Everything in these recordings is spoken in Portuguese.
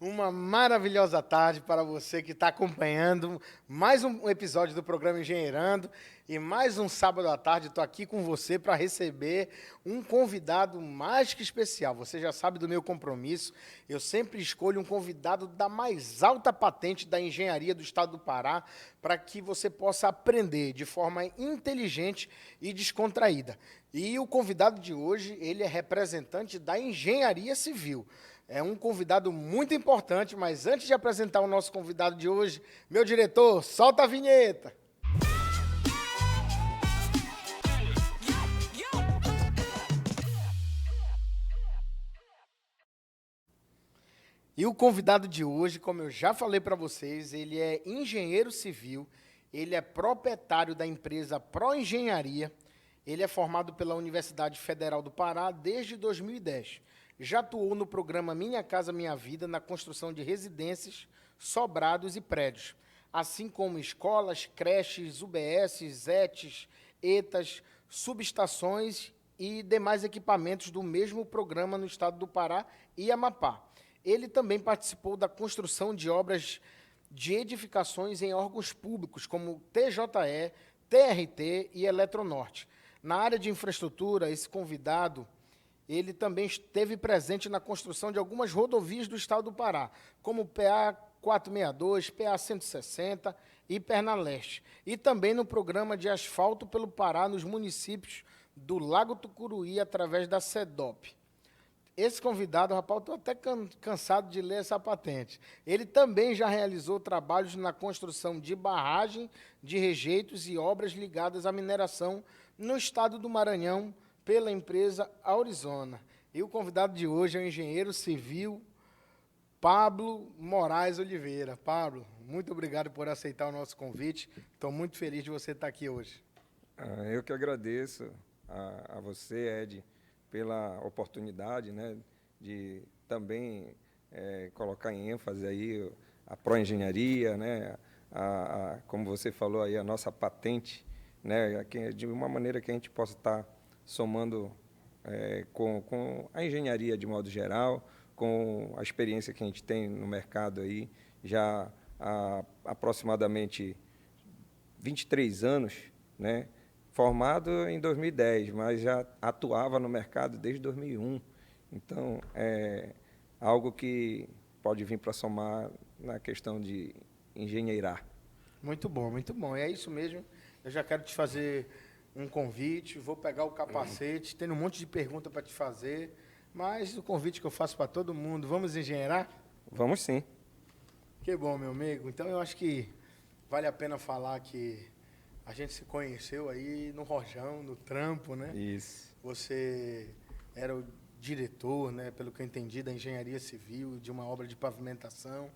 Uma maravilhosa tarde para você que está acompanhando mais um episódio do programa Engenheirando e mais um sábado à tarde estou aqui com você para receber um convidado mais que especial. Você já sabe do meu compromisso, eu sempre escolho um convidado da mais alta patente da engenharia do estado do Pará para que você possa aprender de forma inteligente e descontraída. E o convidado de hoje, ele é representante da engenharia civil. É um convidado muito importante, mas antes de apresentar o nosso convidado de hoje, meu diretor, solta a vinheta. E o convidado de hoje, como eu já falei para vocês, ele é engenheiro civil, ele é proprietário da empresa Proengenharia, ele é formado pela Universidade Federal do Pará desde 2010. Já atuou no programa Minha Casa Minha Vida na construção de residências, sobrados e prédios, assim como escolas, creches, UBS, ETs, ETAs, subestações e demais equipamentos do mesmo programa no estado do Pará e Amapá. Ele também participou da construção de obras de edificações em órgãos públicos, como TJE, TRT e Eletronorte. Na área de infraestrutura, esse convidado, ele também esteve presente na construção de algumas rodovias do estado do Pará, como PA 462, PA 160 e Pernaleste, e também no programa de asfalto pelo Pará nos municípios do Lago Tucuruí, através da SEDOP. Esse convidado, rapaz, eu estou até cansado de ler essa patente. Ele também já realizou trabalhos na construção de barragem de rejeitos e obras ligadas à mineração no estado do Maranhão pela empresa Aurizona. E o convidado de hoje é o engenheiro civil Pablo Moraes Oliveira. Pablo, muito obrigado por aceitar o nosso convite. Estou muito feliz de você estar aqui hoje. Eu que agradeço a você, Ed, pela oportunidade, né, de também colocar em ênfase aí a proengenharia, né, como você falou aí, a nossa patente, né, de uma maneira que a gente possa estar somando com a engenharia de modo geral, com a experiência que a gente tem no mercado aí, já há aproximadamente 23 anos, né? Formado em 2010, mas já atuava no mercado desde 2001. Então, é algo que pode vir para somar na questão de engenheirar. Muito bom, muito bom. E é isso mesmo. Eu já quero te fazer um convite, vou pegar o capacete, tem um monte de pergunta para te fazer, mas o convite que eu faço para todo mundo, vamos engenheirar? Vamos sim. Que bom, meu amigo. Então eu acho que vale a pena falar que a gente se conheceu aí no Rojão, no trampo, né? Isso. Você era o diretor, né, pelo que eu entendi, da engenharia civil, de uma obra de pavimentação.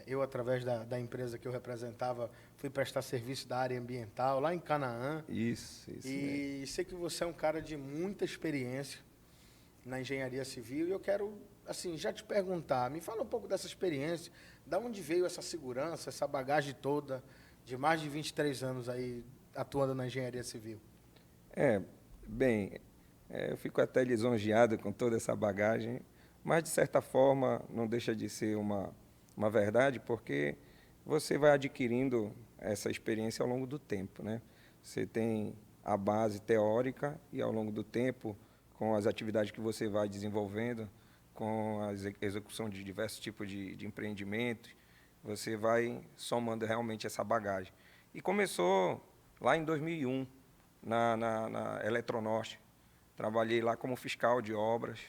Eu, através da empresa que eu representava, fui prestar serviço da área ambiental lá em Canaã. Isso mesmo. E sei que você é um cara de muita experiência na engenharia civil. E eu quero, assim, já te perguntar, me fala um pouco dessa experiência, da onde veio essa segurança, essa bagagem toda de mais de 23 anos aí atuando na engenharia civil. É, bem, eu fico até lisonjeado com toda essa bagagem, mas de certa forma não deixa de ser uma verdade, porque você vai adquirindo essa experiência ao longo do tempo, né? Você tem a base teórica e ao longo do tempo, com as atividades que você vai desenvolvendo, com a execução de diversos tipos de empreendimentos, você vai somando realmente essa bagagem. E começou lá em 2001, na Eletronorte. Trabalhei lá como fiscal de obras,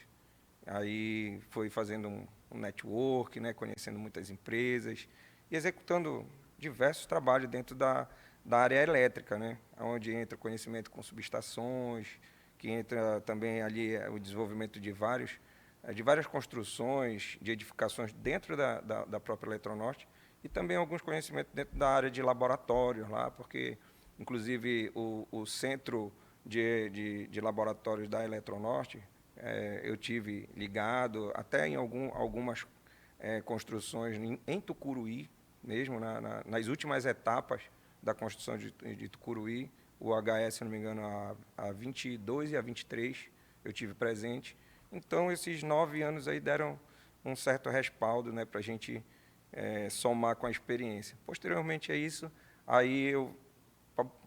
aí fui fazendo um network, né, conhecendo muitas empresas e executando diversos trabalhos dentro da área elétrica, né, onde entra o conhecimento com subestações, que entra também ali o desenvolvimento de várias construções, de edificações dentro da própria Eletronorte e também alguns conhecimentos dentro da área de laboratórios lá, porque, inclusive, o centro de laboratórios da Eletronorte, eu tive ligado até em algumas construções em Tucuruí, mesmo, nas últimas etapas da construção de Tucuruí, o HS, se não me engano, a 22 e a 23, eu tive presente. Então, esses 9 anos aí um certo respaldo, né, para a gente somar com a experiência. Posteriormente a isso, aí eu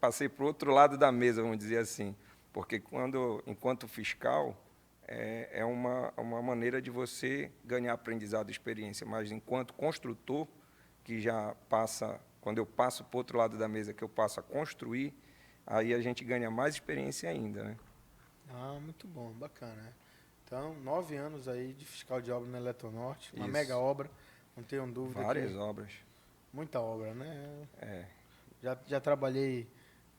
passei para o outro lado da mesa, vamos dizer assim, porque enquanto fiscal, é uma maneira de você ganhar aprendizado e experiência, mas enquanto construtor, que já passa, quando eu passo para o outro lado da mesa, que eu passo a construir, aí a gente ganha mais experiência ainda, né? Ah, muito bom, bacana. Então, 9 anos aí de fiscal de obra na Eletronorte, uma mega Isso. obra, não tenho dúvida Várias que obras. muita obra, né? É, Já trabalhei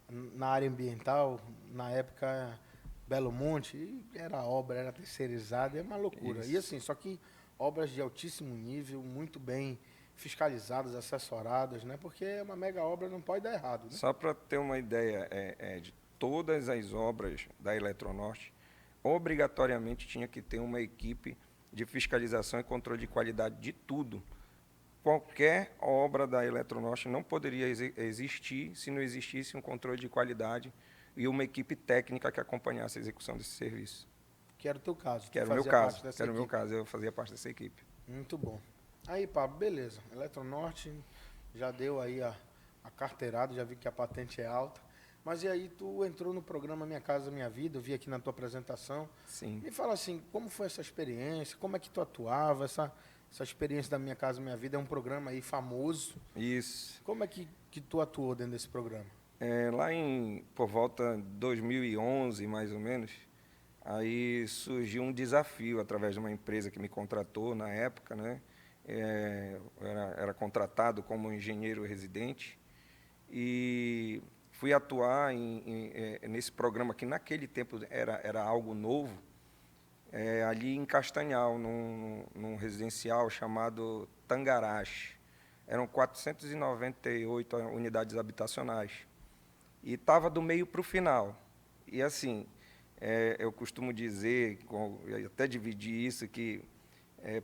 na área ambiental, na época Belo Monte, e era obra, era terceirizada, é uma loucura. E isso. assim, só que obras de altíssimo nível, muito bem fiscalizadas, assessoradas, né? Porque uma mega obra não pode dar errado, né? Só para ter uma ideia, de todas as obras da Eletronorte, obrigatoriamente tinha que ter uma equipe de fiscalização e controle de qualidade de tudo. Qualquer obra da Eletronorte não poderia existir se não existisse um controle de qualidade e uma equipe técnica que acompanhasse a execução desse serviço. Que era o teu caso, Que tu era o meu fazia parte caso, dessa equipe. eu fazia parte dessa equipe. Muito bom. Aí, Pablo, beleza. Eletronorte já deu aí a carteirada, já vi que a patente é alta. Mas e aí, tu entrou no programa Minha Casa Minha Vida, eu vi aqui na tua apresentação. Sim. Me fala assim, como foi essa experiência? Como é que tu atuava? Essa experiência da Minha Casa Minha Vida é um programa aí famoso. Isso. Como é que tu atuou dentro desse programa? Lá por volta de 2011, mais ou menos, aí surgiu um desafio através de uma empresa que me contratou na época, né? Era contratado como engenheiro residente e fui atuar nesse programa que naquele tempo era algo novo, ali em Castanhal, num residencial chamado Tangarás. Eram 498 unidades habitacionais. E estava do meio para o final. E assim, eu costumo dizer, até dividir isso, que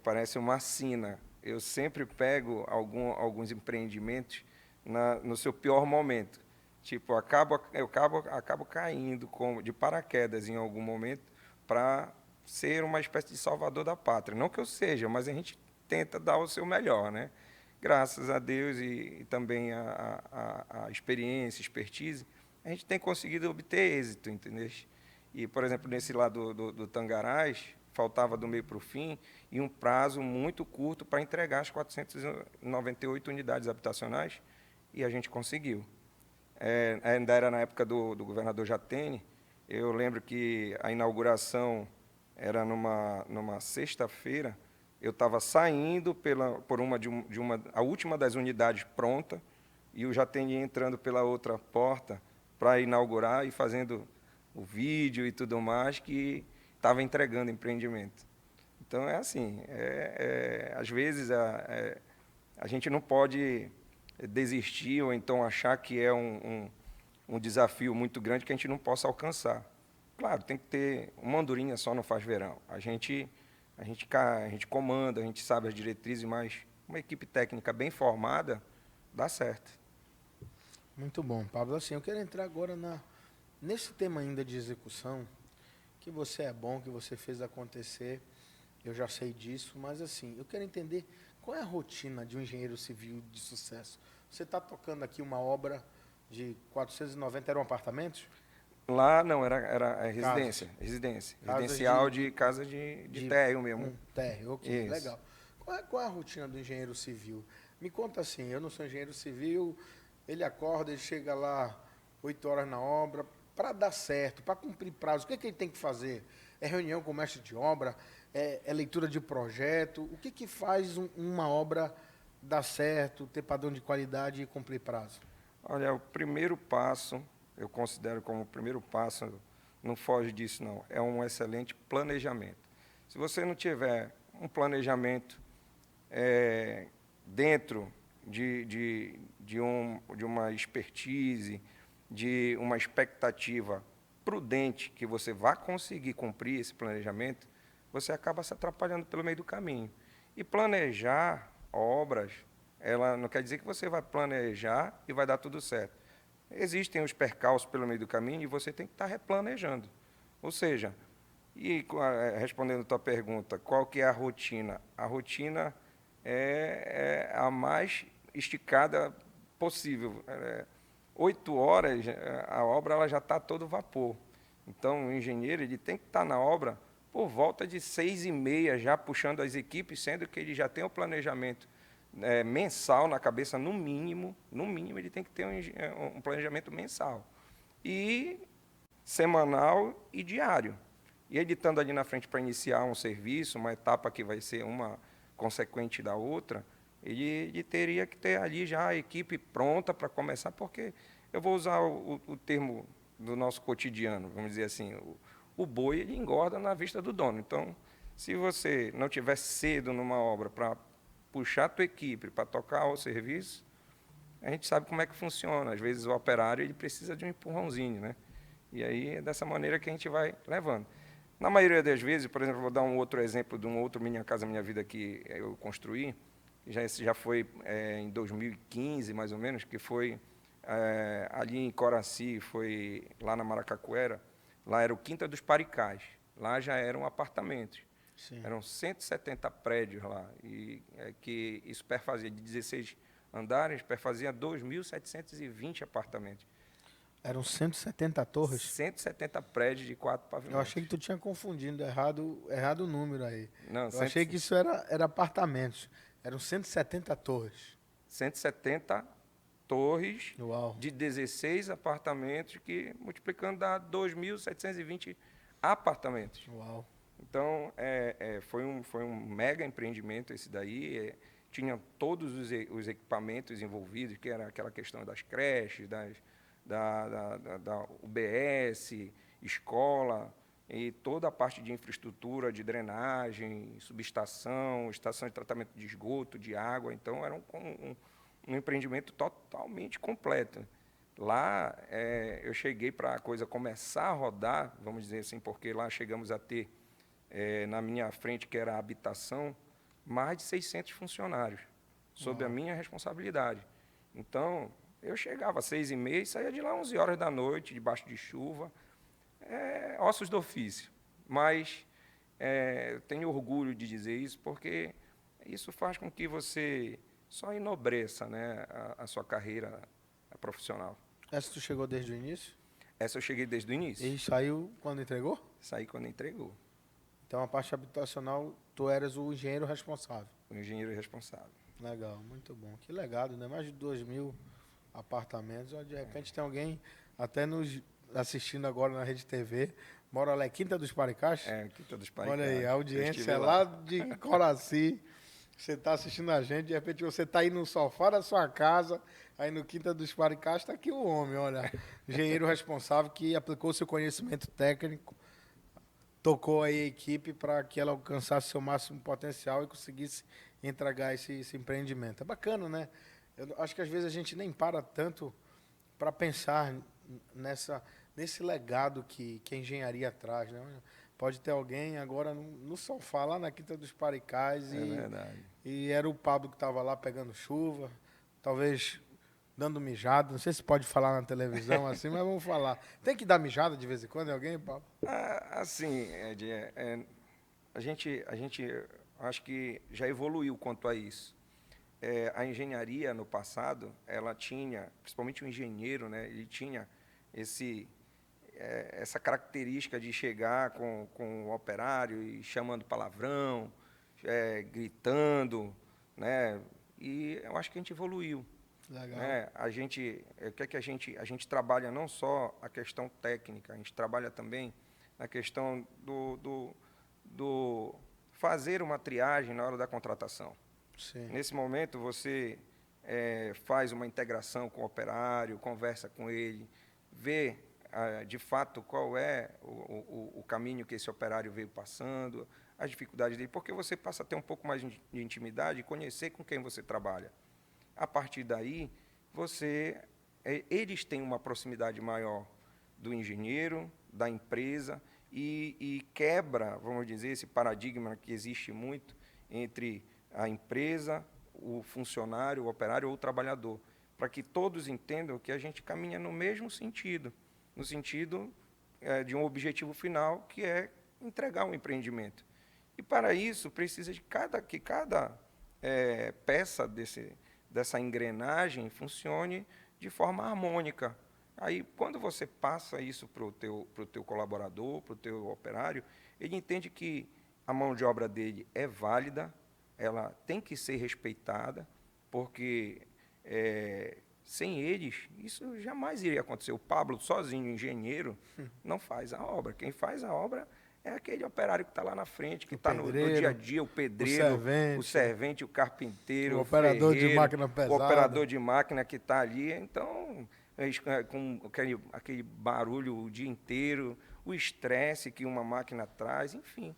parece uma sina. Eu sempre pego alguns empreendimentos no seu pior momento. Tipo, eu acabo caindo de paraquedas em algum momento para ser uma espécie de salvador da pátria. Não que eu seja, mas a gente tenta dar o seu melhor, né? Graças a Deus e também a experiência, expertise, a gente tem conseguido obter êxito, entendeu? E, por exemplo, nesse lado do Tangarás, faltava do meio para o fim e um prazo muito curto para entregar as 498 unidades habitacionais e a gente conseguiu. Ainda era na época do governador Jatene. Eu lembro que a inauguração era numa sexta-feira. Eu estava saindo a última das unidades pronta e o Jatene entrando pela outra porta para inaugurar e fazendo o vídeo e tudo mais, que estava entregando empreendimento. Então, é assim, às vezes a gente não pode desistir ou então achar que é um desafio muito grande que a gente não possa alcançar. Claro, tem que ter uma andorinha só não faz verão. A gente comanda, a gente sabe as diretrizes, mas uma equipe técnica bem formada dá certo. Muito bom, Pablo. Assim, eu quero entrar agora nesse tema ainda de execução, que você é bom, que você fez acontecer, eu já sei disso, mas assim, eu quero entender qual é a rotina de um engenheiro civil de sucesso. Você está tocando aqui uma obra de 490, eram apartamentos? Lá não, era residência, Casas. residencial de casa de térreo mesmo. Térreo, ok, Isso. legal. Qual é a rotina do engenheiro civil? Me conta assim, eu não sou engenheiro civil, ele acorda, ele chega lá 8 horas na obra, para dar certo, para cumprir prazo, o que, é que ele tem que fazer? É reunião com o mestre de obra? É leitura de projeto? O que faz uma obra dar certo, ter padrão de qualidade e cumprir prazo? Olha, o primeiro passo, eu considero como o primeiro passo, não foge disso não, é um excelente planejamento. Se você não tiver um planejamento dentro de uma expertise, de uma expectativa prudente que você vá conseguir cumprir esse planejamento, você acaba se atrapalhando pelo meio do caminho. E planejar obras, ela não quer dizer que você vai planejar e vai dar tudo certo. Existem os percalços pelo meio do caminho e você tem que estar replanejando. Ou seja, E respondendo a tua pergunta, qual que é a rotina? A rotina é a mais esticada possível. 8 horas, a obra ela já está a todo vapor. Então, o engenheiro ele tem que estar na obra por volta de 6h30, já puxando as equipes, sendo que ele já tem o planejamento mensal na cabeça, no mínimo ele tem que ter um planejamento mensal. E semanal e diário. E ele estando ali na frente para iniciar um serviço, uma etapa que vai ser uma consequente da outra, ele teria que ter ali já a equipe pronta para começar, porque eu vou usar o termo do nosso cotidiano, vamos dizer assim, o boi ele engorda na vista do dono. Então, se você não tiver cedo numa obra para puxar a tua equipe, para tocar o serviço, a gente sabe como é que funciona. Às vezes o operário ele precisa de um empurrãozinho, né? E aí é dessa maneira que a gente vai levando. Na maioria das vezes, por exemplo, vou dar um outro exemplo de um outro Minha Casa Minha Vida que eu construí, esse já foi em 2015, mais ou menos, que foi ali em Coraci, foi lá na Maracacuera, lá era o Quinta dos Paricás, lá já eram apartamentos. Sim. Eram 170 prédios lá, e que isso perfazia de 16 andares, perfazia 2.720 apartamentos. Eram 170 torres? 170 prédios de 4 pavimentos. Eu achei que tu tinha confundido errado o número aí. Não, Eu achei que isso era apartamentos. Eram 170 torres. 170 torres Uau. de 16 apartamentos, que multiplicando dá 2.720 apartamentos. Uau. Então, foi um mega empreendimento esse daí. Tinha todos os equipamentos envolvidos, que era aquela questão das creches, da UBS, escola, e toda a parte de infraestrutura, de drenagem, subestação, estação de tratamento de esgoto, de água. Então, era um empreendimento totalmente completo. Lá, eu cheguei para a coisa começar a rodar, vamos dizer assim, porque lá chegamos a ter, na minha frente, que era a habitação, mais de 600 funcionários, sob a minha responsabilidade. Então, eu chegava às 6h30 e saía de lá às 11 horas da noite, debaixo de chuva, ossos do ofício. Mas eu tenho orgulho de dizer isso, porque isso faz com que você só enobreça, né, a sua carreira profissional. Essa tu chegou desde o início? Essa eu cheguei desde o início. E saiu quando entregou? Saí quando entregou. Então, a parte habitacional, tu eras o engenheiro responsável. O engenheiro responsável. Legal, muito bom. Que legado, né? Mais de 2.000 apartamentos. Onde de repente tem alguém até nos assistindo agora na Rede TV. Mora lá em Quinta dos Paricás? Quinta dos Paricás. Olha aí, a audiência é lá de Coraci. Você está assistindo a gente, de repente você está aí no sofá da sua casa, aí no Quinta dos Paricás está aqui o homem, olha. Engenheiro responsável que aplicou seu conhecimento técnico, tocou aí a equipe para que ela alcançasse seu máximo potencial e conseguisse entregar esse empreendimento. É bacana, né? Eu acho que às vezes a gente nem para tanto para pensar nesse legado que a engenharia traz, né? Pode ter alguém agora no sofá, lá na Quinta dos Paricás, e era o Pablo que estava lá pegando chuva, talvez dando mijada. Não sei se pode falar na televisão assim, mas vamos falar. Tem que dar mijada de vez em quando em alguém, Pablo? Assim, Ed, a gente acho que já evoluiu quanto a isso. A engenharia, no passado, ela tinha, principalmente o engenheiro, né, ele tinha essa característica de chegar com o operário e chamando palavrão, gritando, né? E eu acho que a gente evoluiu. Legal. Né? O que é que a gente trabalha não só a questão técnica, a gente trabalha também na questão do fazer uma triagem na hora da contratação. Sim. Nesse momento, você faz uma integração com o operário, conversa com ele, vê de fato qual é o caminho que esse operário veio passando, as dificuldades dele, porque você passa a ter um pouco mais de intimidade e conhecer com quem você trabalha. A partir daí, eles têm uma proximidade maior do engenheiro, da empresa, e quebra, vamos dizer, esse paradigma que existe muito entre a empresa, o funcionário, o operário ou o trabalhador, para que todos entendam que a gente caminha no mesmo sentido, no sentido de um objetivo final, que é entregar um empreendimento. E, para isso, precisa de que cada peça dessa engrenagem funcione de forma harmônica. Aí, quando você passa isso para o teu colaborador, para o teu operário, ele entende que a mão de obra dele é válida, ela tem que ser respeitada, porque sem eles, isso jamais iria acontecer. O Pablo, sozinho, engenheiro, não faz a obra. Quem faz a obra é aquele operário que está lá na frente, que está no dia a dia, o pedreiro, o servente, o carpinteiro, o operador de máquina o pesada, operador de máquina que está ali. Então, com aquele barulho o dia inteiro, o estresse que uma máquina traz, enfim.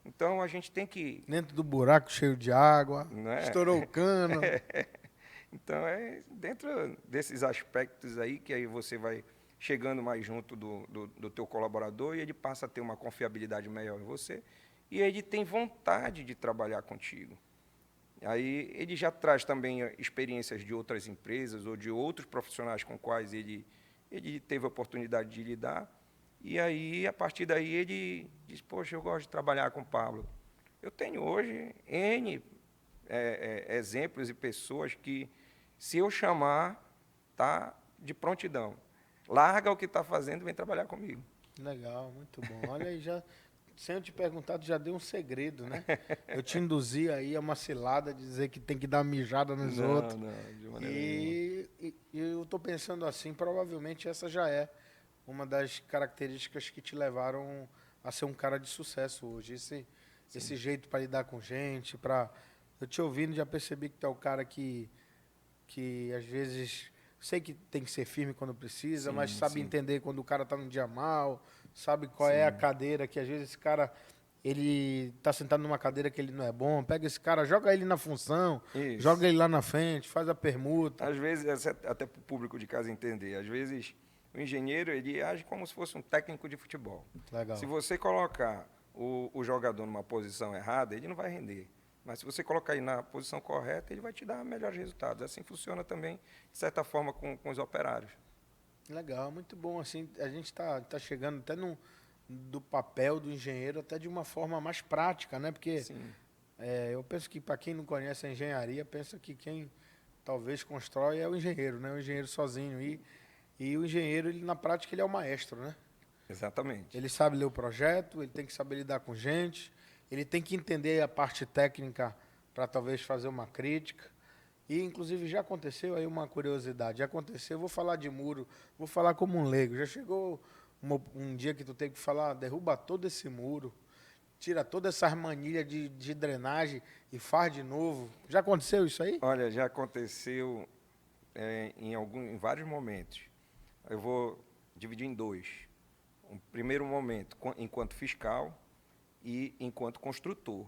Então, a gente tem que... Dentro do buraco cheio de água, né? Estourou o cano. Então, dentro desses aspectos aí que aí você vai chegando mais junto do teu colaborador e ele passa a ter uma confiabilidade maior em você e ele tem vontade de trabalhar contigo. Aí ele já traz também experiências de outras empresas ou de outros profissionais com quais ele teve a oportunidade de lidar. E aí, a partir daí, ele diz, poxa, eu gosto de trabalhar com o Pablo. Eu tenho hoje N exemplos e pessoas que, se eu chamar, tá de prontidão. Larga o que está fazendo e vem trabalhar comigo. Legal, muito bom. Olha aí, sem eu te perguntar, tu já deu um segredo, né? Eu te induzi aí a uma cilada, dizer que tem que dar mijada nos outros. Não, de maneira nenhuma. E eu estou pensando assim, provavelmente essa já é uma das características que te levaram a ser um cara de sucesso hoje. Esse jeito para lidar com gente, eu te ouvindo já percebi que tu é o cara que às vezes sei que tem que ser firme quando precisa, mas sabe entender quando o cara está num dia mal, sabe qual é a cadeira que às vezes esse cara ele está sentado numa cadeira que ele não é bom, pega esse cara, joga ele na função, joga ele lá na frente, faz a permuta. Às vezes, até para o público de casa entender, às vezes o engenheiro ele age como se fosse um técnico de futebol. Legal. Se você colocar o jogador numa posição errada, ele não vai render. Mas se você colocar ele na posição correta, ele vai te dar melhores resultados. Assim funciona também, de certa forma, com os operários. Legal, muito bom. Assim, a gente está chegando até do papel do engenheiro até de uma forma mais prática, né? Porque eu penso que para quem não conhece a engenharia, pensa que quem talvez constrói é o engenheiro, né? O engenheiro sozinho. E o engenheiro, ele, na prática, ele é o maestro, né? Exatamente. Ele sabe ler o projeto, ele tem que saber lidar com gente, ele tem que entender a parte técnica para talvez fazer uma crítica. E, inclusive, já aconteceu aí uma curiosidade. Já aconteceu, vou falar de muro, vou falar como um leigo. Já chegou um dia que tu teve que falar, derruba todo esse muro, tira toda essa manilha de drenagem e faz de novo. Já aconteceu isso aí? Olha, já aconteceu em vários momentos. Eu vou dividir em dois. Um primeiro momento, enquanto fiscal e enquanto construtor.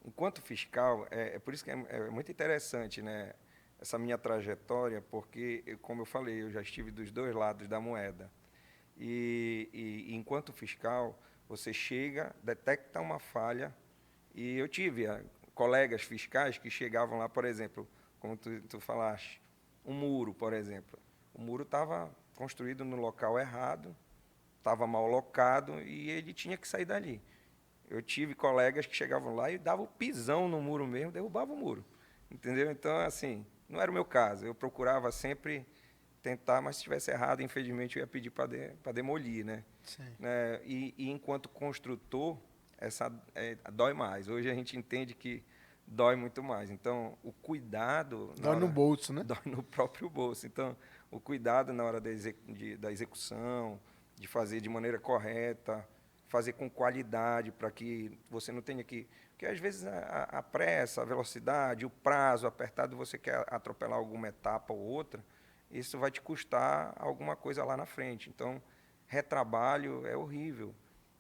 Enquanto fiscal, por isso que é muito interessante, né, essa minha trajetória, porque, como eu falei, eu já estive dos dois lados da moeda. E enquanto fiscal, você chega, detecta uma falha, e eu tive colegas fiscais que chegavam lá, por exemplo, como tu falaste, um muro, por exemplo. O muro estava construído no local errado, estava mal locado, e ele tinha que sair dali. Eu tive colegas que chegavam lá e davam pisão no muro mesmo, derrubavam o muro. Entendeu? Então, assim, não era o meu caso. Eu procurava sempre tentar, mas se estivesse errado, infelizmente, eu ia pedir para demolir, né? Sim. E enquanto construtor, dói mais. Hoje a gente entende que dói muito mais. Então, o cuidado... Dói no bolso, né? Dói no próprio bolso. Então, o cuidado na hora da execução, de fazer de maneira correta, fazer com qualidade, para que você não tenha que... Porque, às vezes, a pressa, a velocidade, o prazo apertado, você quer atropelar alguma etapa ou outra, isso vai te custar alguma coisa lá na frente. Então, retrabalho é horrível.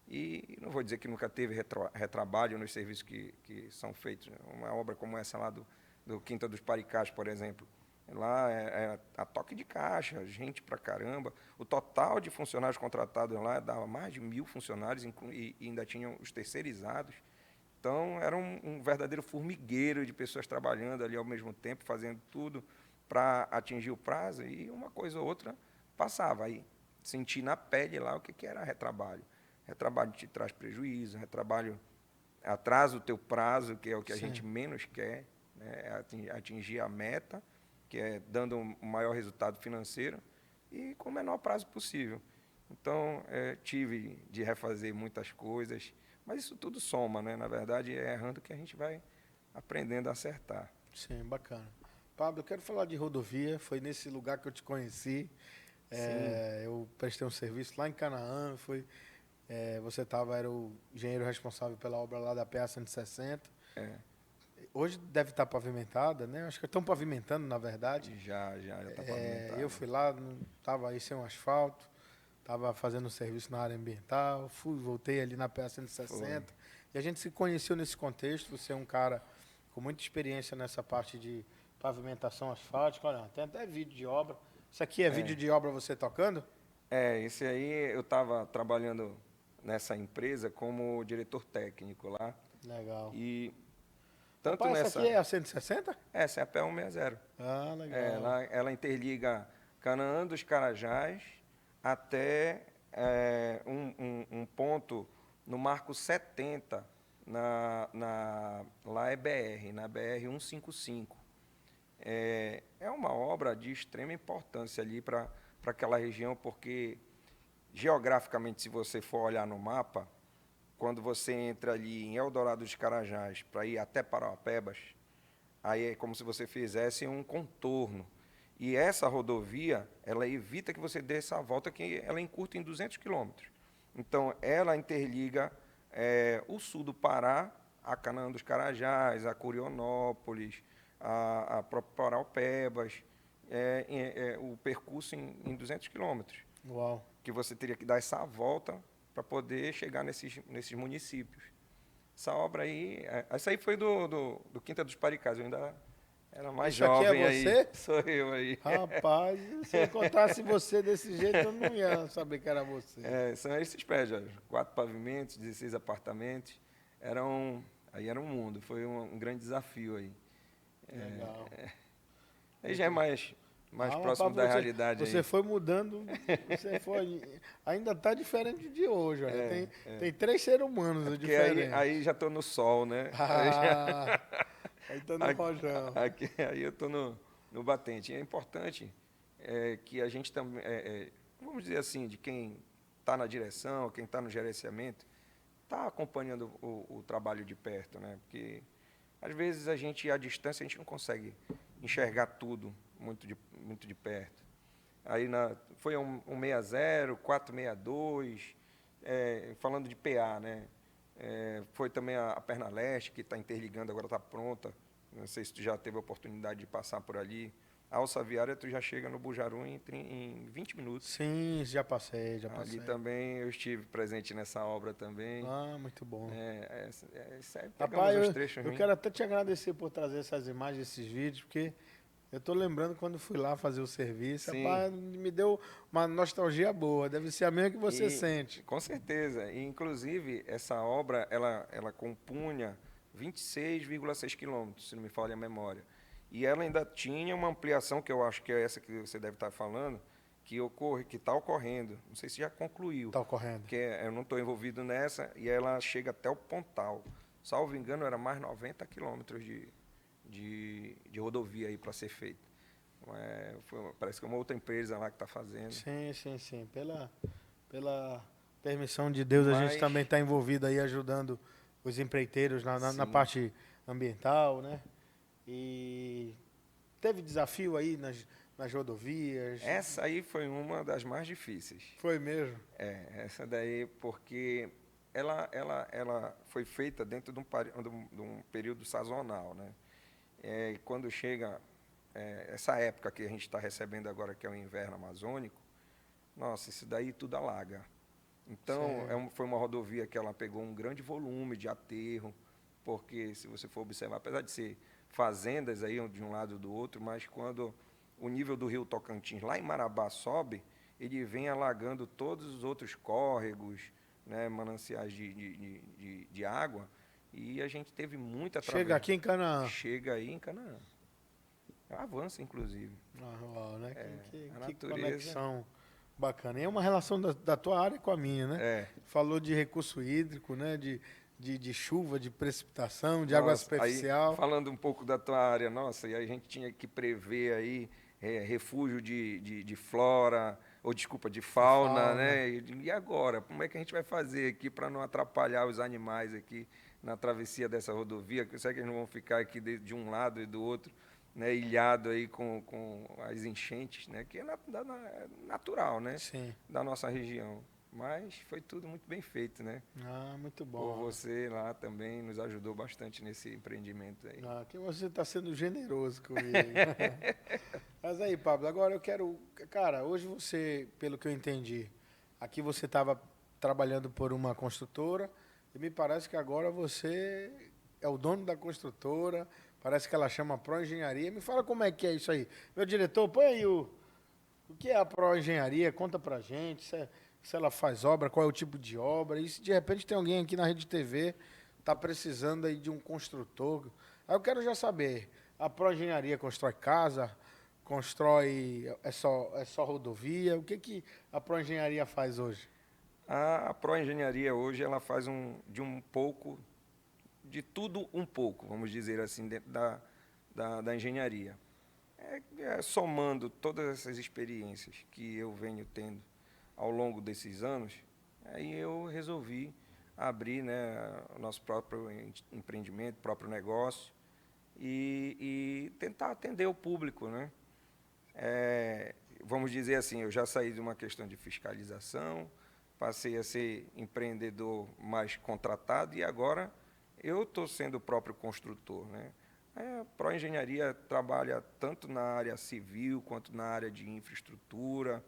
E não vou dizer que nunca teve retrabalho nos serviços que são feitos. Uma obra como essa lá do Quinta dos Paricás, por exemplo. Lá é a toque de caixa, gente pra caramba. O total de funcionários contratados lá dava mais de 1.000 funcionários e ainda tinham os terceirizados. Então, era um verdadeiro formigueiro de pessoas trabalhando ali ao mesmo tempo, fazendo tudo para atingir o prazo, e uma coisa ou outra passava. Aí, senti na pele lá o que era retrabalho. retrabalho te traz prejuízo, retrabalho atrasa o teu prazo, que é o que a Sim. gente menos quer, né? É atingir a meta, que é dando um maior resultado financeiro, e com o menor prazo possível. Então, tive de refazer muitas coisas, mas isso tudo soma, né? Na verdade, é errando que a gente vai aprendendo a acertar. Sim, bacana. Pablo, eu quero falar de rodovia. Foi nesse lugar que eu te conheci. Sim, Eu prestei um serviço lá em Canaã. Você era o engenheiro responsável pela obra lá da PA 160. é, Hoje deve estar pavimentada, né? Acho que estão pavimentando, na verdade. já está Eu pavimentado. fui lá, não estava aí sem um asfalto, estava fazendo um serviço na área ambiental, voltei ali na PA Foi. 160. E a gente se conheceu nesse contexto. Você é um cara com muita experiência nessa parte de pavimentação asfáltica. Olha, tem até vídeo de obra. Isso aqui é vídeo É, de obra você tocando? esse aí eu estava trabalhando nessa empresa como diretor técnico lá. Legal. E tanto Rapaz, essa aqui nessa. é a 160? Essa é a PE 160. Ah, legal. Ela interliga Canaã dos Carajás até um ponto no Marco 70, lá é BR, na BR 155. É uma obra de extrema importância ali para aquela região, porque geograficamente, se você for olhar no mapa, quando você entra ali em Eldorado dos Carajás para ir até Parauapebas, aí é como se você fizesse um contorno. E essa rodovia, ela evita que você dê essa volta, que ela encurta em 200 quilômetros. Então, ela interliga o sul do Pará, a Canaã dos Carajás, a Curionópolis, a própria Paraupebas, o percurso em 200 quilômetros, Uau. que você teria que dar essa volta para poder chegar nesses municípios. Essa obra aí, essa aí foi do Quinta dos Paricás, eu ainda era mais Isso aqui é jovem aí, você? sou eu aí. Rapaz, se eu encontrasse você desse jeito, eu não ia saber que era você. São esses prédios, 4 pavimentos, 16 apartamentos, aí era um mundo, foi um grande desafio aí. Legal. Aí já é mais Ah, mas próximo da realidade você aí. foi mudando, ainda está diferente de hoje, olha. Tem 3 seres humanos Porque aí, diferentes. aí já estou no sol, né? Ah, aí tá no Aqui, rojão. aí eu estou no batente. E é importante que a gente também, vamos dizer assim, de quem está na direção, quem está no gerenciamento, está acompanhando o trabalho de perto, né? Porque às vezes a gente, à distância, a gente não consegue enxergar tudo muito de perto. Aí foi um 60, 462, falando de PA, né? Foi também a Perna Leste, que está interligando, agora está pronta. Não sei se tu já teve a oportunidade de passar por ali. A alça viária, tu já chega no Bujaru em 20 minutos. Sim, já passei, já Ali passei. também eu estive presente nessa obra também. Ah, muito bom. Pegamos Rapaz, uns trechos eu ruins. quero até te agradecer por trazer essas imagens, esses vídeos, porque eu tô lembrando quando fui lá fazer o serviço. Sim, Rapaz, me deu uma nostalgia boa. Deve ser a mesma que você e sente. com certeza. E, inclusive, essa obra, ela compunha 26,6 quilômetros, se não me falha a memória. E ela ainda tinha uma ampliação, que eu acho que é essa que você deve estar falando, que está ocorrendo. Não sei se já concluiu, Tá ocorrendo. porque eu não estou envolvido nessa, e ela chega até o Pontal. Salvo engano, era mais 90 quilômetros de rodovia aí para ser feita. Parece que é uma outra empresa lá que está fazendo. Sim, sim, sim. Pela permissão de Deus, a gente Mas, também está envolvido aí ajudando os empreiteiros na sim, parte ambiental, né? E teve desafio aí nas rodovias. essa aí foi uma das mais difíceis. Foi mesmo? Essa daí, porque ela foi feita dentro de um período sazonal, né? Quando chega essa época que a gente está recebendo agora, que é o inverno amazônico, nossa, isso daí tudo alaga. Então, Sim. foi uma rodovia que ela pegou um grande volume de aterro, porque, se você for observar, apesar de ser fazendas aí de um lado e do outro, mas quando o nível do rio Tocantins, lá em Marabá, sobe, ele vem alagando todos os outros córregos, né, mananciais de água, e a gente teve muita Chega aqui em Canaã. Chega aí em Canaã. Avança, inclusive. Ah, uau, né? A Que natureza. conexão Bacana. E é uma relação da tua área com a minha, né? É. Falou de recurso hídrico, né? De chuva, de precipitação, de água Nossa, aí superficial. falando um pouco da tua área, nossa, e a gente tinha que prever aí refúgio de flora, ou desculpa, de De fauna, fauna. né? E agora, como é que a gente vai fazer aqui para não atrapalhar os animais aqui na travessia dessa rodovia? Será que eles não vão ficar aqui de um lado e do outro, né, ilhado aí com as enchentes, né? Que é natural, né? Sim. Da nossa região. Mas foi tudo muito bem feito, né? Ah, muito Por bom. você lá também nos ajudou bastante nesse empreendimento aí. Ah, que você está sendo generoso comigo. Mas aí, Pablo, agora eu quero. Cara, hoje você, pelo que eu entendi, aqui você estava trabalhando por uma construtora e me parece que agora você é o dono da construtora. Parece que ela chama Proengenharia. Me fala como é que é isso aí. Meu diretor, põe aí o que é a Proengenharia, conta pra gente. Se ela faz obra, qual é o tipo de obra. E se de repente tem alguém aqui na Rede TV está precisando aí de um construtor. Aí eu quero já saber, a Proengenharia constrói casa, constrói, é só rodovia? O que que a Proengenharia faz hoje? A Proengenharia hoje ela faz de um pouco, de tudo um pouco, vamos dizer assim, dentro da engenharia. Somando todas essas experiências que eu venho tendo ao longo desses anos, aí eu resolvi abrir, né, o nosso próprio empreendimento, próprio negócio e tentar atender o público, né? Vamos dizer assim, eu já saí de uma questão de fiscalização, passei a ser empreendedor mais contratado e agora eu estou sendo o próprio construtor, né? A Proengenharia trabalha tanto na área civil quanto na área de infraestrutura,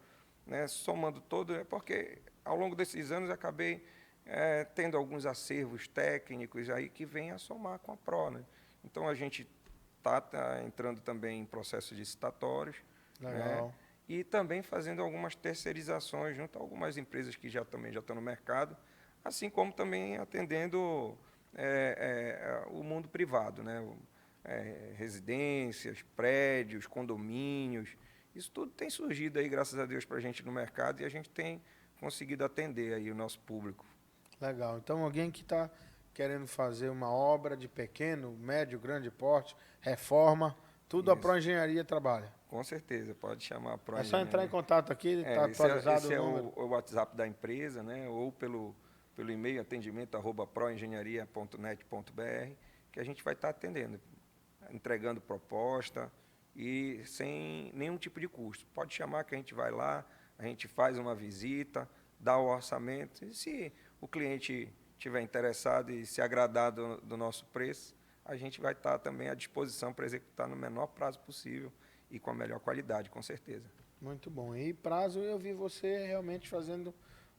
né? Somando todo, porque ao longo desses anos acabei tendo alguns acervos técnicos aí que vêm a somar com a Pro, né? Então a gente tá entrando também em processos licitatórios, né? Legal. E também fazendo algumas terceirizações junto a algumas empresas que também já estão no mercado, assim como também atendendo o mundo privado, né? Residências, prédios, condomínios, isso tudo tem surgido aí, graças a Deus, para a gente no mercado e a gente tem conseguido atender aí o nosso público. Legal. Então alguém que está querendo fazer uma obra de pequeno, médio, grande porte, reforma, tudo a Isso, Proengenharia trabalha. com certeza, pode chamar a É só entrar em Proengenharia. contato aqui, está atualizado Esse o é número. o WhatsApp da empresa, né? Ou pelo e-mail atendimento@proengenharia.net.br, que a gente vai estar atendendo, entregando proposta e sem nenhum tipo de custo. Pode chamar que a gente vai lá, a gente faz uma visita, dá o orçamento e se o cliente estiver interessado e se agradar do nosso preço, a gente vai estar também à disposição para executar no menor prazo possível e com a melhor qualidade, com certeza. Muito bom. E prazo, eu vi você realmente fazendo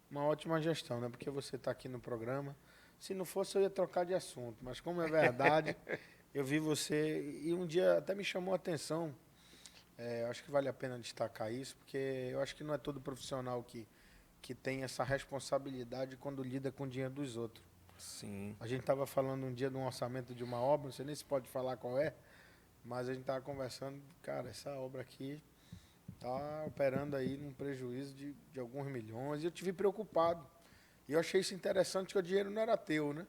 uma ótima gestão, né? Porque você está aqui no programa. Se não fosse, eu ia trocar de assunto. Mas como é verdade, eu vi você e um dia até me chamou a atenção. Acho que vale a pena destacar isso, porque eu acho que não é todo profissional que tem essa responsabilidade quando lida com o dinheiro dos outros. Sim, A gente estava falando um dia de um orçamento de uma obra, não sei nem se pode falar qual é, mas a gente estava conversando, cara, essa obra aqui está operando aí num prejuízo de alguns milhões, e eu te vi preocupado. E eu achei isso interessante, que o dinheiro não era teu, né?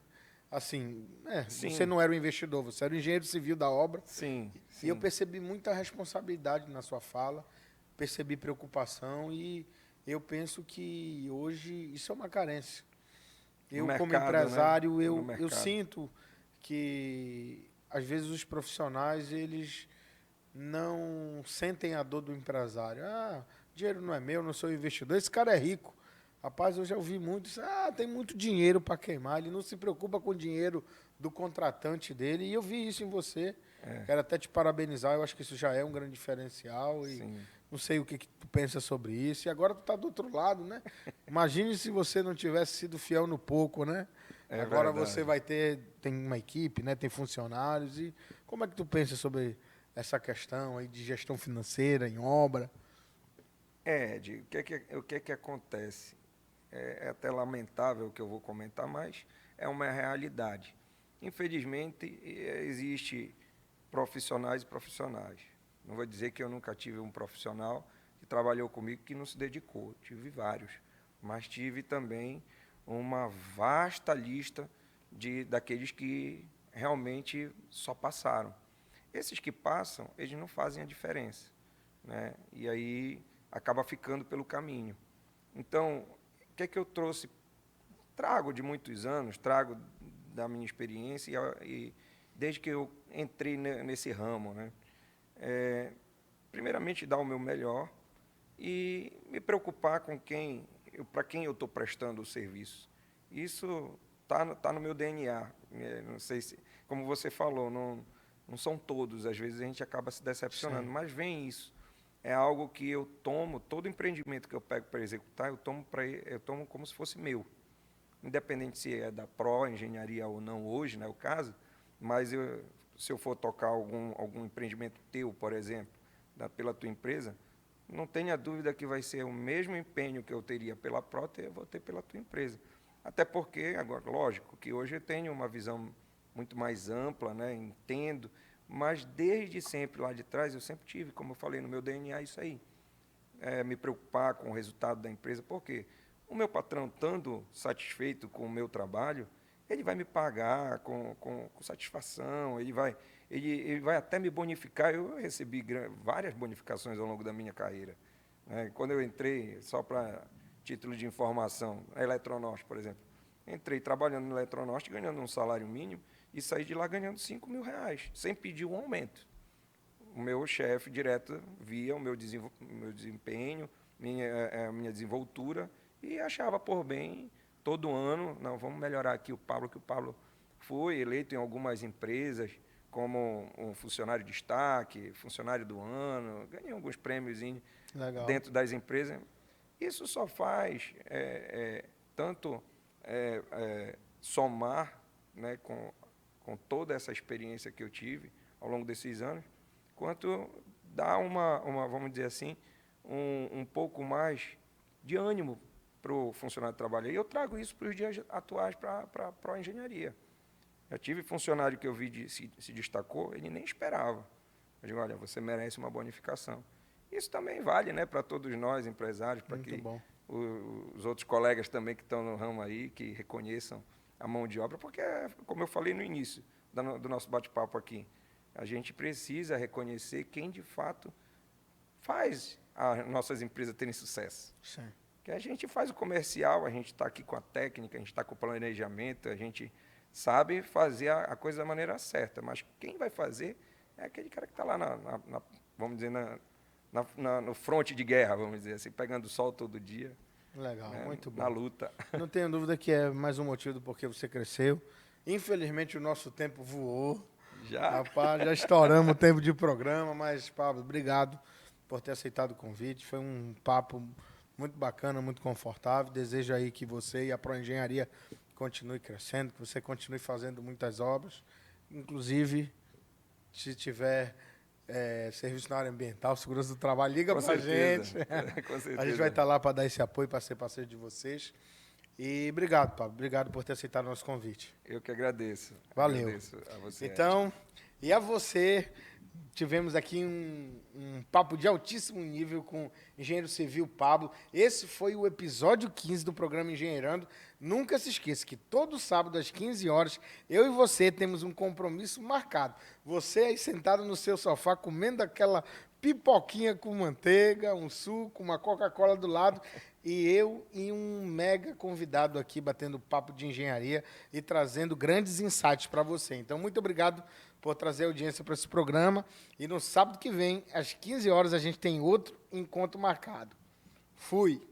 Assim, você sim, não era o investidor, você era o engenheiro civil da obra, sim, e eu sim. percebi muita responsabilidade na sua fala, percebi preocupação, e eu penso que hoje isso é uma carência. No Eu, como mercado, né? empresário, No eu mercado. sinto que, às vezes, os profissionais, eles não sentem a dor do empresário. Ah, dinheiro não é meu, não sou investidor. Esse cara é rico. Rapaz, eu já ouvi muito isso. Ah, tem muito dinheiro para queimar. Ele não se preocupa com o dinheiro do contratante dele. E eu vi isso em você. É, Quero até te parabenizar. Eu acho que isso já é um grande diferencial. E sim, não sei o que, que tu pensa sobre isso. E agora tu tá do outro lado, né? Imagine se você não tivesse sido fiel no pouco, né? é Agora você verdade. vai tem uma equipe, né? Tem funcionários. E como é que tu pensa sobre essa questão aí de gestão financeira em obra? Ed, o que é que acontece? É até lamentável o que eu vou comentar, mas é uma realidade. Infelizmente, existe profissionais e profissionais. Não vou dizer que eu nunca tive um profissional que trabalhou comigo que não se dedicou. Tive vários. Mas tive também uma vasta lista daqueles que realmente só passaram. Esses que passam, eles não fazem a diferença, né? E aí acaba ficando pelo caminho. Então, o que é que eu trouxe? Trago de muitos anos, trago da minha experiência e desde que eu entrei nesse ramo, né? Primeiramente, dar o meu melhor e me preocupar com para quem eu estou prestando o serviço. Isso tá no meu DNA. Não sei se, como você falou, não são todos. Às vezes a gente acaba se decepcionando, Sim. mas vem isso. É algo que eu tomo, todo empreendimento que eu pego para executar, eu tomo como se fosse meu. Independente se é da Pro Engenharia ou não hoje, não é o caso, mas se eu for tocar algum empreendimento teu, por exemplo, pela tua empresa, não tenha dúvida que vai ser o mesmo empenho que eu teria pela Pro, eu vou ter pela tua empresa. Até porque, agora, lógico, que hoje eu tenho uma visão muito mais ampla, né, entendo, mas desde sempre lá de trás eu sempre tive, como eu falei, no meu DNA isso aí. Me preocupar com o resultado da empresa, porque o meu patrão, estando satisfeito com o meu trabalho, ele vai me pagar com satisfação, ele vai até me bonificar. Eu recebi várias bonificações ao longo da minha carreira, né? Quando eu entrei, só para título de informação, a Eletronorte, por exemplo, entrei trabalhando no Eletronorte, ganhando um salário mínimo, e saí de lá ganhando R$ 5.000, sem pedir um aumento. O meu chefe direto via o meu desempenho, minha desenvoltura, e achava por bem, todo ano, não, vamos melhorar aqui que o Pablo foi eleito em algumas empresas como um funcionário de destaque, funcionário do ano, ganhei alguns prêmios dentro das empresas. Isso só faz tanto somar, né, com toda essa experiência que eu tive ao longo desses anos, quanto dar vamos dizer assim, um pouco mais de ânimo para o funcionário trabalhar. E eu trago isso para os dias atuais para a Pro-Engenharia. Eu tive funcionário que eu vi se destacou, ele nem esperava. Eu digo, olha, você merece uma bonificação. Isso também vale, né, para todos nós, empresários, para que os outros colegas também que estão no ramo aí, que reconheçam a mão de obra, porque, como eu falei no início do nosso bate-papo aqui, a gente precisa reconhecer quem, de fato, faz as nossas empresas terem sucesso. Sim. Que a gente faz o comercial, a gente está aqui com a técnica, a gente está com o planejamento, a gente sabe fazer a coisa da maneira certa, mas quem vai fazer é aquele cara que está lá, vamos dizer, no fronte de guerra, vamos dizer assim, pegando sol todo dia. Legal, né, muito bom. Na luta. Não tenho dúvida que é mais um motivo do porquê você cresceu. Infelizmente, o nosso tempo voou. Já? Rapaz, já estouramos o tempo de programa, mas, Pablo, obrigado por ter aceitado o convite. Foi um papo muito bacana, muito confortável. Desejo aí que você e a Proengenharia continue crescendo, que você continue fazendo muitas obras. Inclusive, se tiver serviço na área ambiental, segurança do trabalho, liga pra gente. Com certeza. A gente vai estar lá para dar esse apoio, para ser parceiro de vocês. E obrigado, Pablo. Obrigado por ter aceitado o nosso convite. Eu que agradeço. Valeu. Agradeço a você. Então, e a você, tivemos aqui um papo de altíssimo nível com o engenheiro civil Pablo. Esse foi o episódio 15 do programa Engenheirando. Nunca se esqueça que todo sábado às 15 horas, eu e você temos um compromisso marcado. Você aí sentado no seu sofá, comendo aquela pipoquinha com manteiga, um suco, uma Coca-Cola do lado, e eu e um mega convidado aqui batendo papo de engenharia e trazendo grandes insights para você. Então, muito obrigado por trazer audiência para esse programa. E no sábado que vem, às 15 horas, a gente tem outro encontro marcado. Fui!